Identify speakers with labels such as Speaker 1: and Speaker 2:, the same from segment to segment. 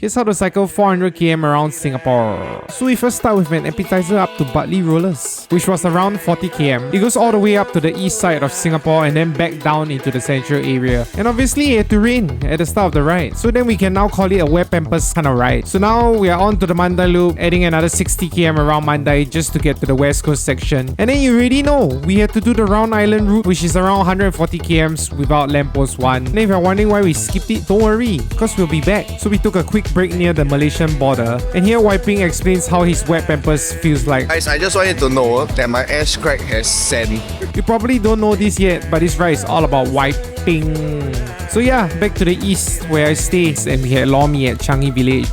Speaker 1: Here's how to cycle 400 km around Singapore. So we first start with an appetizer up to Bartley Rollers, which was around 40 km. It goes all the way up to the east side of Singapore and then back down into the central area. And obviously it had to rain at the start of the ride, so then we can now call it a wet pampers kind of ride. So now we are on to the Mandai Loop, adding another 60 km around Mandai just to get to the west coast section. And then you already know, we had to do the Round Island route, which is around 140 km without lamppost 1. And if you're wondering why we skipped it, don't worry, because we'll be back. So we took a quick break near the Malaysian border, and here Wiping explains how his wet pampers feels like.
Speaker 2: Guys, I just want you to know that my ass crack has sand.
Speaker 1: You probably don't know this yet, but this ride is all about wiping. So yeah, back to the east where I stay, and we had Lor Mee at Changi Village.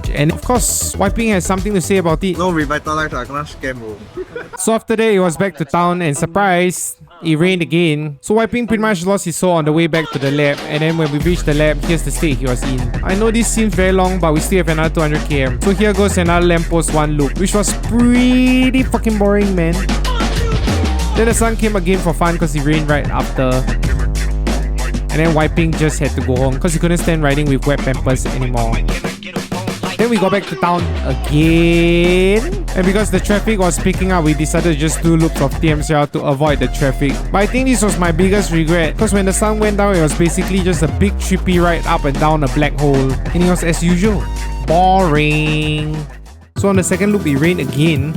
Speaker 1: And of course, Wiping has something to say about it.
Speaker 2: No revitalize, I cannot scam bro.
Speaker 1: So after that, it was back to town, and surprise, it rained again. So Wiping pretty much lost his soul on the way back to the lab, and then when we reached the lab, here's the state he was in. I know this seems very long, but we still have another 200 km. So here goes another lamppost 1 loop, which was pretty fucking boring, man. Then the sun came again for fun because it rained right after. And then Wiping just had to go home because he couldn't stand riding with wet pampers anymore. Then we got back to town again, and because the traffic was picking up, we decided to just do loops of TMCL to avoid the traffic. But I think this was my biggest regret, because when the sun went down, it was basically just a big trippy ride up and down a black hole, and it was as usual, boring. So on the second loop, it rained again,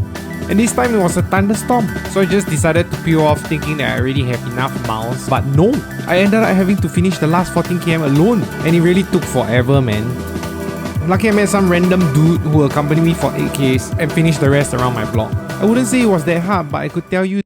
Speaker 1: and this time it was a thunderstorm. So I just decided to peel off thinking that I already have enough miles. But no, I ended up having to finish the last 14 km alone, and it really took forever, man. Lucky I met some random dude who accompanied me for 8Ks and finished the rest around my block. I wouldn't say it was that hard, but I could tell you